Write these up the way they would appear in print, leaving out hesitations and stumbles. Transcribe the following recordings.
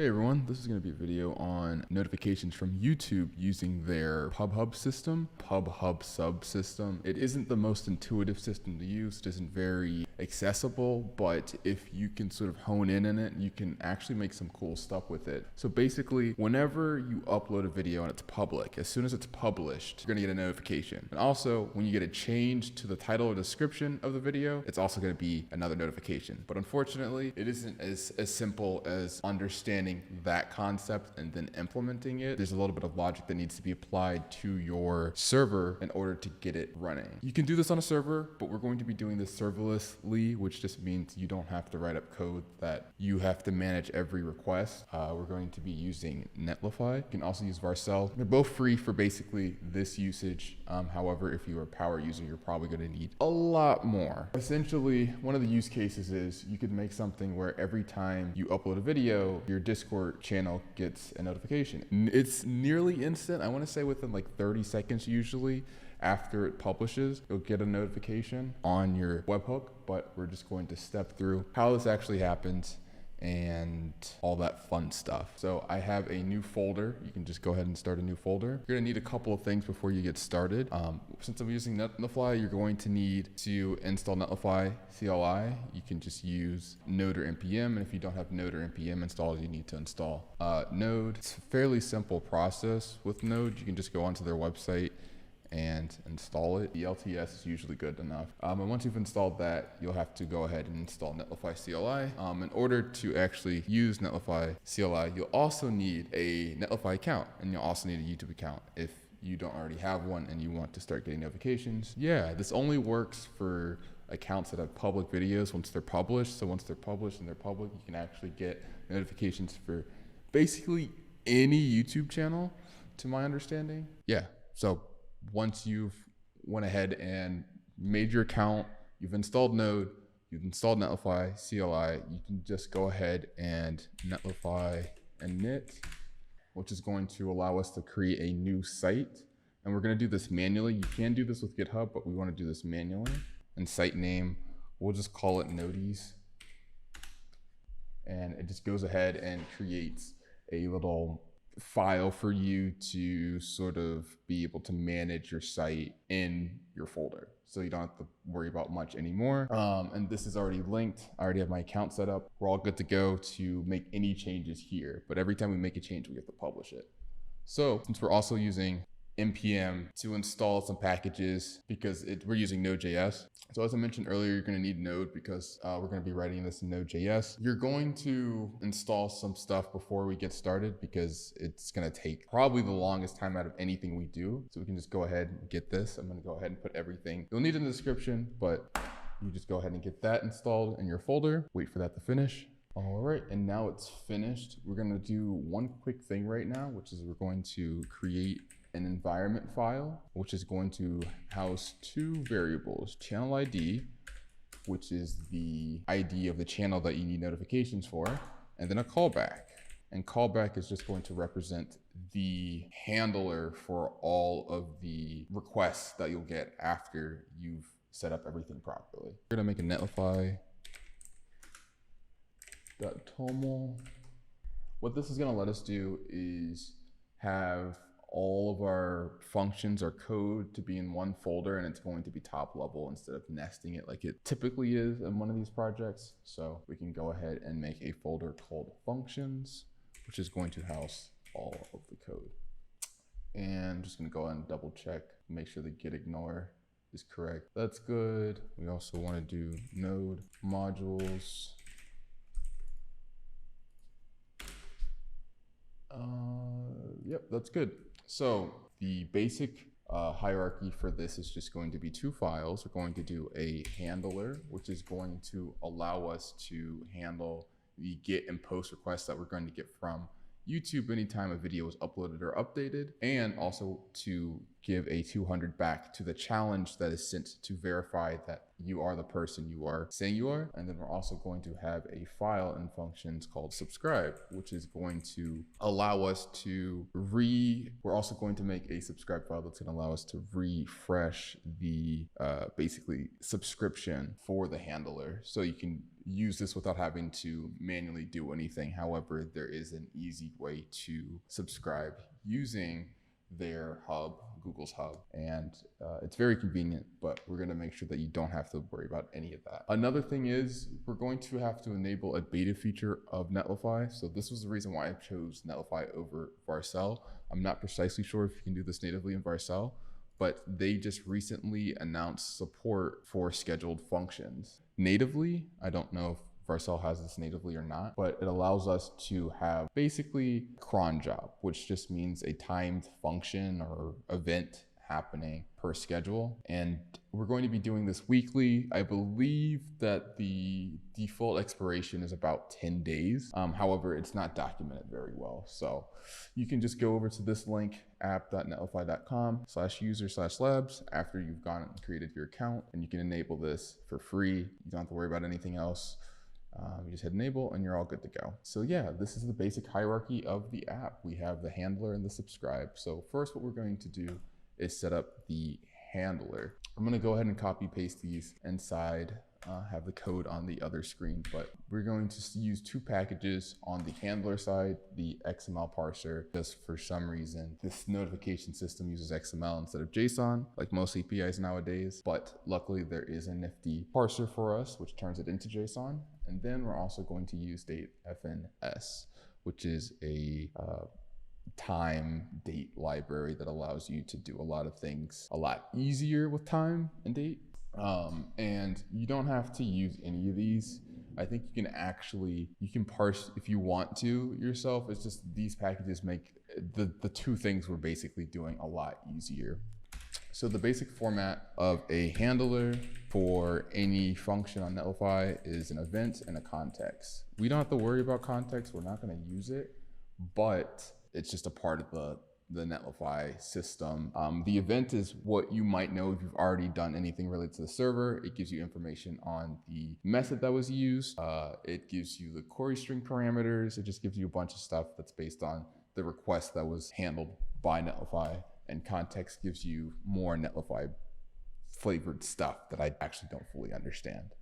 Hey everyone, this is going to be a video on notifications from YouTube using their PubHub system, PubHub subsystem. It isn't the most intuitive system to use, it isn't very accessible, but if you can sort of hone in on it, you can actually make some cool stuff with it. So basically, whenever you upload a video and it's public, as soon as it's published, you're going to get a notification. And also, when you get a change to the title or description of the video, it's also going to be another notification. But unfortunately, it isn't as simple as understanding that concept and then implementing it. There's a little bit of logic that needs to be applied to your server in order to get it running. You can do this on a server, but we're going to be doing this serverlessly, which just means you don't have to write up code that you have to manage every request. We're going to be using Netlify. You can also use Vercel. They're both free for basically this usage. However, if you're a power user, you're probably going to need a lot more. Essentially, one of the use cases is you could make something where every time you upload a video, your Discord channel gets a notification. It's nearly instant. I want to say within like 30 seconds usually after it publishes, you'll get a notification on your webhook, but we're just going to step through how this actually happens and all that fun stuff. So I have a new folder. You can just go ahead and start a new folder. You're gonna need a couple of things before you get started. Since I'm using Netlify, you're going to need to install Netlify CLI. You can just use Node or NPM, and if you don't have Node or NPM installed, you need to install Node. It's a fairly simple process with Node. You can just go onto their website and install it. The LTS is usually good enough. And once you've installed that, you'll have to go ahead and install Netlify CLI. In order to actually use Netlify CLI, you'll also need a Netlify account, and you'll also need a YouTube account if you don't already have one and you want to start getting notifications. Yeah, this only works for accounts that have public videos once they're published. So once they're published and they're public, you can actually get notifications for basically any YouTube channel, to my understanding. Yeah, so once you've went ahead and made your account, you've installed Node, you've installed Netlify CLI, you can just go ahead and Netlify init, which is going to allow us to create a new site. And we're going to do this manually. You can do this with GitHub, but we want to do this manually. And site name, we'll just call it Nodies. And it just goes ahead and creates a little file for you to sort of be able to manage your site in your folder. So you don't have to worry about much anymore. And this is already linked. I already have my account set up. We're all good to go to make any changes here. But every time we make a change, we have to publish it. So since we're also using NPM to install some packages because we're using Node.js. So as I mentioned earlier, you're going to need Node because we're going to be writing this in Node.js. You're going to install some stuff before we get started because it's going to take probably the longest time out of anything we do. So we can just go ahead and get this. I'm going to go ahead and put everything you'll need in the description, but you just go ahead and get that installed in your folder. Wait for that to finish. All right, and now it's finished. We're going to do one quick thing right now, which is we're going to create an environment file, which is going to house two variables, channel ID, which is the ID of the channel that you need notifications for, and then a callback. And callback is just going to represent the handler for all of the requests that you'll get after you've set up everything properly. We're gonna make a Netlify.toml. What this is gonna let us do is have all of our functions, our code, to be in one folder, and it's going to be top level instead of nesting it like it typically is in one of these projects. So we can go ahead and make a folder called functions, which is going to house all of the code. And I'm just gonna go ahead and double check, make sure the git ignore is correct. That's good. We also want to do node modules. Yep, that's good. So the basic hierarchy for this is just going to be two files. We're going to do a handler, which is going to allow us to handle the get and post requests that we're going to get from YouTube anytime a video is uploaded or updated, and also to give a 200 back to the challenge that is sent to verify that you are the person you are saying you are. And then we're also going to have a file in functions called subscribe, which is going to allow us to we're also going to make a subscribe file that's going to allow us to refresh the basically subscription for the handler. So you can use this without having to manually do anything. However, there is an easy way to subscribe using their hub, Google's hub, and it's very convenient, but we're going to make sure that you don't have to worry about any of that. Another thing is we're going to have to enable a beta feature of Netlify. So this was the reason why I chose Netlify over Vercel. I'm not precisely sure if you can do this natively in Vercel, but they just recently announced support for scheduled functions. Natively, I don't know if Vercel has this natively or not, but it allows us to have basically cron job, which just means a timed function or event happening per schedule. And we're going to be doing this weekly. I believe that the default expiration is about 10 days. However, it's not documented very well. So you can just go over to this link, app.netlify.com/user/labs after you've gone and created your account, and you can enable this for free. You don't have to worry about anything else. You just hit enable and you're all good to go. So yeah, this is the basic hierarchy of the app. We have the handler and the subscribe. So first what we're going to do is set up the handler. I'm going to go ahead and copy paste these inside, have the code on the other screen, but we're going to use two packages on the handler side, the XML parser. Just for some reason, this notification system uses XML instead of JSON, like most APIs nowadays, but luckily there is a nifty parser for us, which turns it into JSON. And then we're also going to use datefns, which is a time date library that allows you to do a lot of things a lot easier with time and date. And you don't have to use any of these. I think you can parse if you want to yourself. It's just these packages make the two things we're basically doing a lot easier. So the basic format of a handler for any function on Netlify is an event and a context. We don't have to worry about context. We're not going to use it, but it's just a part of the Netlify system. The event is what you might know if you've already done anything related to the server. It gives you information on the method that was used. It gives you the query string parameters. It just gives you a bunch of stuff that's based on the request that was handled by Netlify. And context gives you more Netlify flavored stuff that I actually don't fully understand.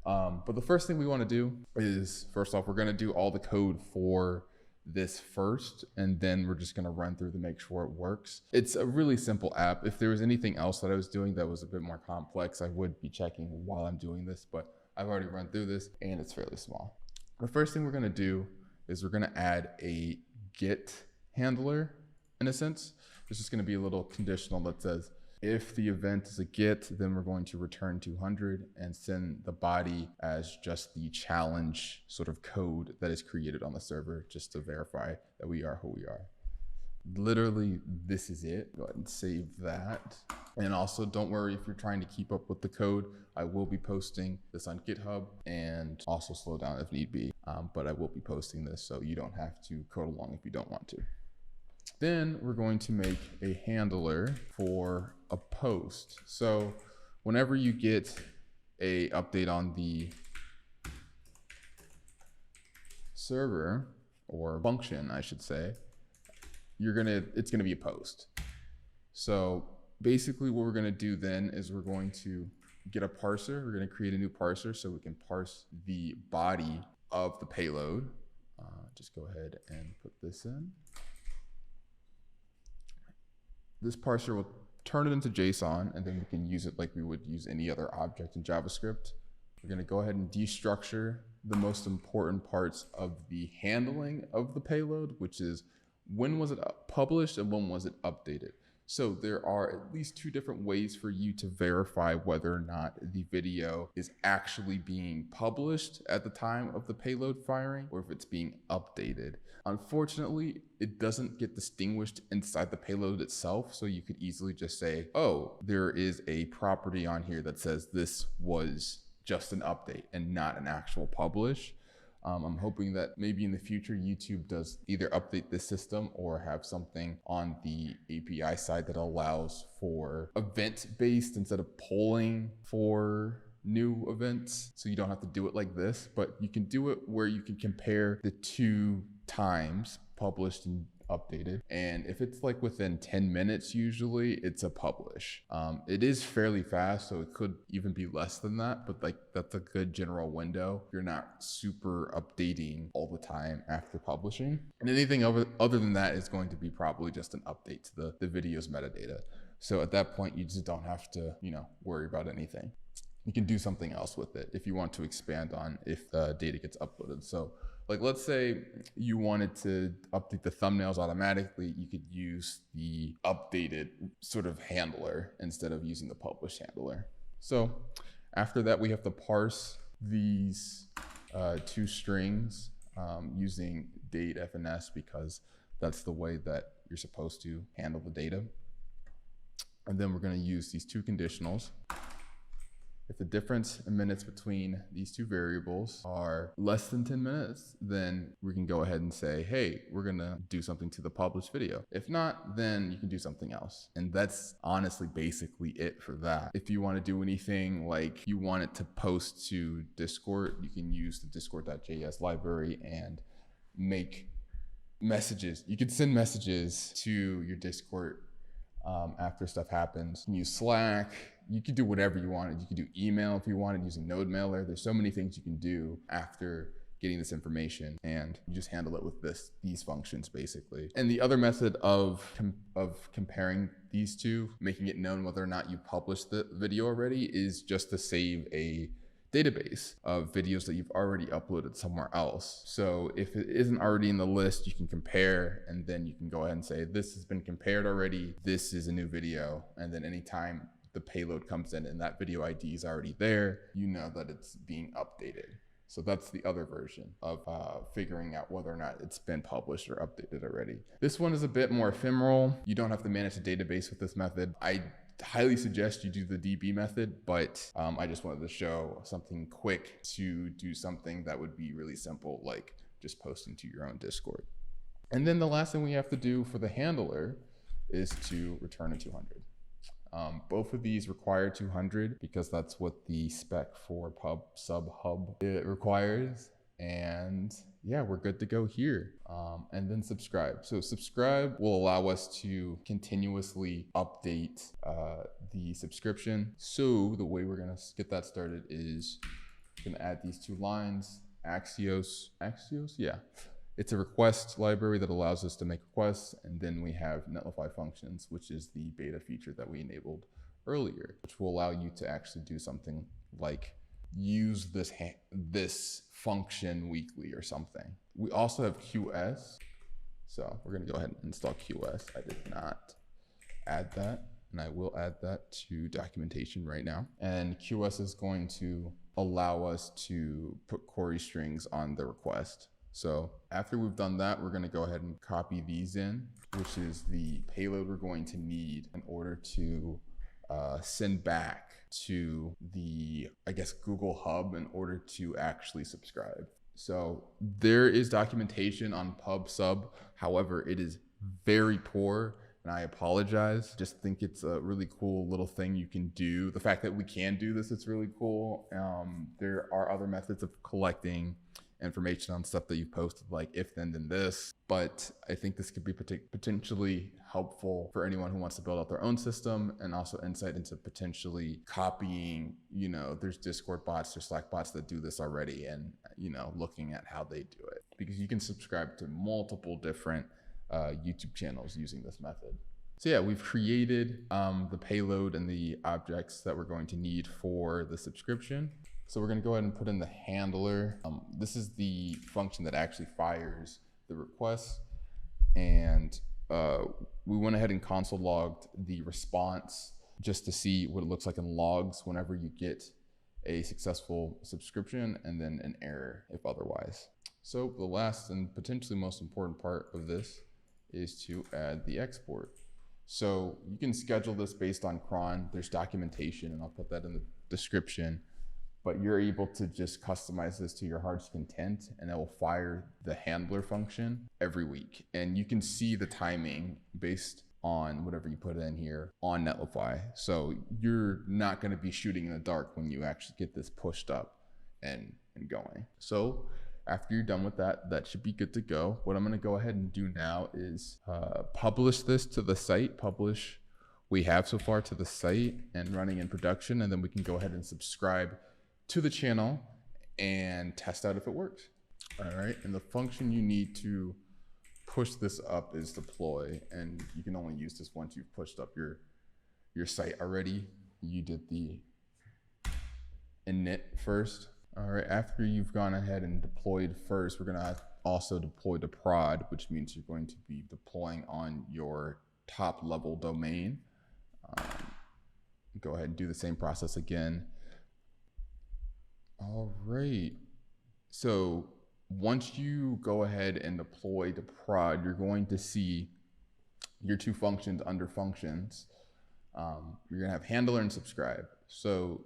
But the first thing we want to do is, first off, we're going to do all the code for this first, and then we're just going to run through to make sure it works. It's a really simple app. If there was anything else that I was doing that was a bit more complex, I would be checking while I'm doing this, but I've already run through this and it's fairly small. The first thing we're going to do is we're going to add a get handler in a sense. It's just going to be a little conditional that says, if the event is a get, then we're going to return 200 and send the body as just the challenge sort of code that is created on the server, just to verify that we are who we are. Literally, this is it. Go ahead and save that. And also, don't worry if you're trying to keep up with the code. I will be posting this on GitHub and also slow down if need be. But I will be posting this, so you don't have to code along if you don't want to. Then we're going to make a handler for a post. So whenever you get a update on the server, or function, I should say, it's gonna be a post. So basically what we're gonna do then is we're going to get a parser. We're gonna create a new parser so we can parse the body of the payload. Just go ahead and put this in. This parser will turn it into JSON, and then we can use it like we would use any other object in JavaScript. We're going to go ahead and destructure the most important parts of the handling of the payload, which is when was it published and when was it updated. So there are at least two different ways for you to verify whether or not the video is actually being published at the time of the payload firing, or if it's being updated. Unfortunately, it doesn't get distinguished inside the payload itself. So you could easily just say, oh, there is a property on here that says this was just an update and not an actual publish. I'm hoping that maybe in the future, YouTube does either update this system or have something on the API side that allows for event-based instead of polling for new events. So you don't have to do it like this, but you can do it where you can compare the 2 times published and updated. And if it's like within 10 minutes, usually it's a publish. It is fairly fast, so it could even be less than that, but like that's a good general window. You're not super updating all the time after publishing. And anything other than that is going to be probably just an update to the video's metadata. So at that point, you just don't have to, worry about anything. You can do something else with it if you want to expand on if the data gets uploaded. So like, let's say you wanted to update the thumbnails automatically, you could use the updated sort of handler instead of using the publish handler. So after that, we have to parse these 2 strings using date FNS because that's the way that you're supposed to handle the data. And then we're going to use these 2 conditionals. If the difference in minutes between these 2 variables are less than 10 minutes, then we can go ahead and say, hey, we're gonna do something to the published video. If not, then you can do something else. And that's honestly basically it for that. If you wanna do anything like you want it to post to Discord, you can use the discord.js library and make messages. You can send messages to your Discord after stuff happens. You can use Slack. You can do whatever you wanted. You can do email if you wanted using Node Mailer. There's so many things you can do after getting this information, and you just handle it with these functions basically. And the other method of comparing these 2, making it known whether or not you published the video already, is just to save a database of videos that you've already uploaded somewhere else. So if it isn't already in the list, you can compare, and then you can go ahead and say, this has been compared already, this is a new video. And then anytime the payload comes in and that video ID is already there, you know that it's being updated. So that's the other version of figuring out whether or not it's been published or updated already. This one is a bit more ephemeral. You don't have to manage the database with this method. I highly suggest you do the DB method, but I just wanted to show something quick to do something that would be really simple, like just posting to your own Discord. And then the last thing we have to do for the handler is to return a 200. Both of these require 200 because that's what the spec for pub sub hub requires. And yeah, we're good to go here. And then subscribe. So subscribe will allow us to continuously update the subscription. So the way we're gonna get that started is we're gonna add these 2 lines. Axios, yeah. It's a request library that allows us to make requests. And then we have Netlify functions, which is the beta feature that we enabled earlier, which will allow you to actually do something like use this function weekly or something. We also have QS. So we're gonna go ahead and install QS. I did not add that, and I will add that to documentation right now. And QS is going to allow us to put query strings on the request. So after we've done that, we're going to go ahead and copy these in, which is the payload we're going to need in order to send back to the, Google Hub in order to actually subscribe. So there is documentation on pub sub. However, it is very poor, and I apologize. Just think it's a really cool little thing you can do. The fact that we can do this, it's really cool. There are other methods of collecting information on stuff that you've posted, like if then this, but I think this could be potentially helpful for anyone who wants to build out their own system, and also insight into potentially copying, there's Discord bots or Slack bots that do this already, and looking at how they do it, because you can subscribe to multiple different YouTube channels using this method. So yeah, we've created the payload and the objects that we're going to need for the subscription. So we're going to go ahead and put in the handler. This is the function that actually fires the request. And we went ahead and console logged the response just to see what it looks like in logs whenever you get a successful subscription, and then an error if otherwise. So the last and potentially most important part of this is to add the export. So you can schedule this based on cron. There's documentation, and I'll put that in the description. but you're able to just customize this to your heart's content, and it will fire the handler function every week. And you can see the timing based on whatever you put in here on Netlify. So you're not going to be shooting in the dark when you actually get this pushed up and going. So after you're done with that, that should be good to go. What I'm going to go ahead and do now is publish this to the site, publish we have so far to the site and running in production, and then we can go ahead and subscribe to the channel and test out if it works. All right, and the function you need to push this up is deploy, and you can only use this once you've pushed up your site already. You did the init first. All right, after you've gone ahead and deployed first, we're gonna also deploy to prod, which means you're going to be deploying on your top level domain. Go ahead and do the same process again. All right, so once you go ahead and deploy to prod, you're going to see your two functions under functions. You're gonna have handler and subscribe. So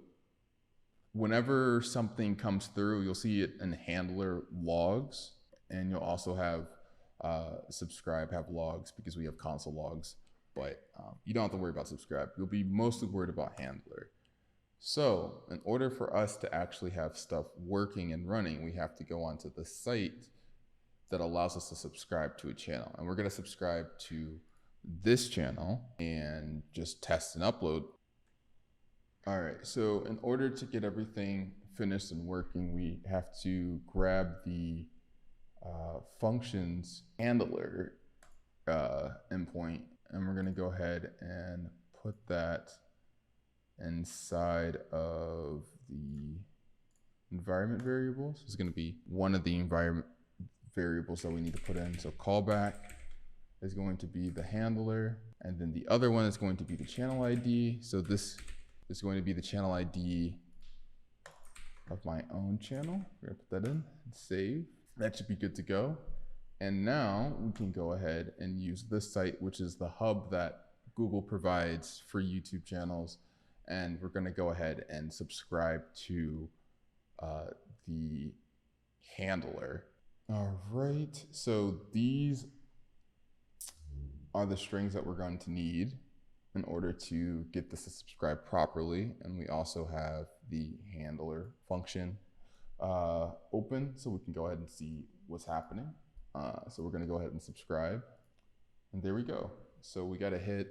whenever something comes through, you'll see it in handler logs, and you'll also have subscribe have logs because we have console logs, but you don't have to worry about subscribe. You'll be mostly worried about handler. So in order for us to actually have stuff working and running, we have to go onto the site that allows us to subscribe to a channel. And we're gonna subscribe to this channel and just test and upload. All right, so in order to get everything finished and working, we have to grab the functions handler endpoint, and we're gonna go ahead and put that inside of the environment variables. This is going to be one of the environment variables that we need to put in. So callback is going to be the handler, and then the other one is going to be the channel ID. So this is going to be the channel ID of my own channel. We're going to put that in and save. That should be good to go. And now we can go ahead and use this site, which is the hub that Google provides for YouTube channels. And we're going to go ahead and subscribe to the handler. All right, so these are the strings that we're going to need in order to get this to subscribe properly. And we also have the handler function open, so we can go ahead and see what's happening. So we're going to go ahead and subscribe, and there we go. So we got to hit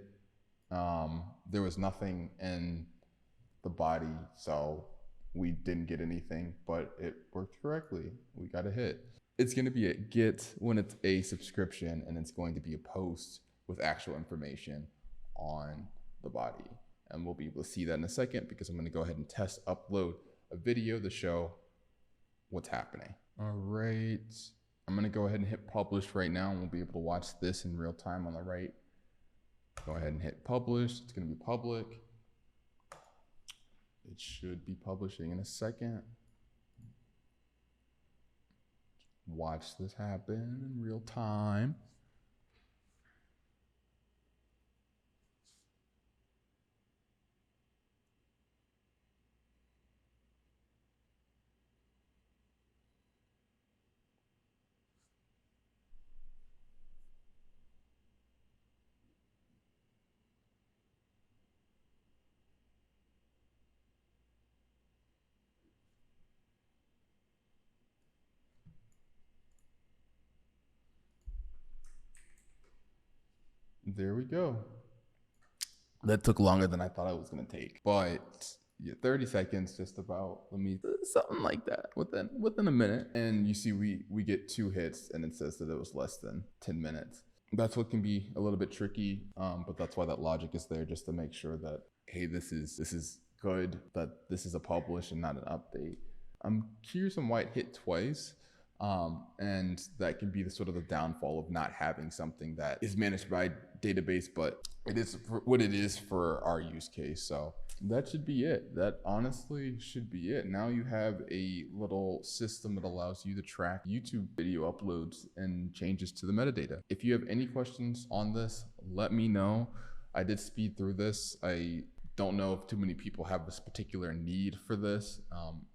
there was nothing in the body, so we didn't get anything, but it worked correctly. We got a hit. It's going to be a get when it's a subscription, and it's going to be a post with actual information on the body. And we'll be able to see that in a second, because I'm going to go ahead and test upload a video to show what's happening. All right, I'm going to go ahead and hit publish right now, and we'll be able to watch this in real time on the right. Go ahead and hit publish. It's going to be public. It should be publishing in a second. Watch this happen in real time. There we go. That took longer than I thought it was going to take, but yeah, 30 seconds, just about. Something like that within a minute. And you see we get 2 hits, and it says that it was less than 10 minutes. That's what can be a little bit tricky, but that's why that logic is there, just to make sure that, hey, this is good, that this is a publish and not an update. I'm curious on why it hit twice. And that can be the sort of the downfall of not having something that is managed by database, but it is what it is for our use case. So that should be it. That honestly should be it. Now you have a little system that allows you to track YouTube video uploads and changes to the metadata. If you have any questions on this, let me know. I did speed through this. I don't know if too many people have this particular need for this.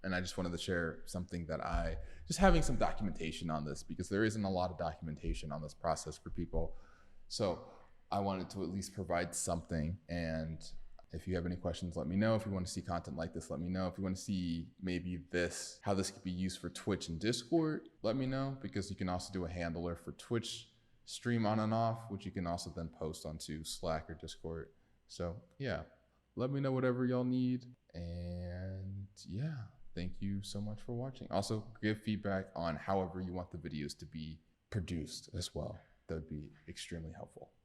And I just wanted to share something that just having some documentation on this, because there isn't a lot of documentation on this process for people. So I wanted to at least provide something. And if you have any questions, let me know. If you want to see content like this, let me know. If you want to see maybe how this could be used for Twitch and Discord, let me know, because you can also do a handler for Twitch stream on and off, which you can also then post onto Slack or Discord. So yeah, let me know whatever y'all need. And yeah, thank you so much for watching. Also, give feedback on however you want the videos to be produced as well. That would be extremely helpful.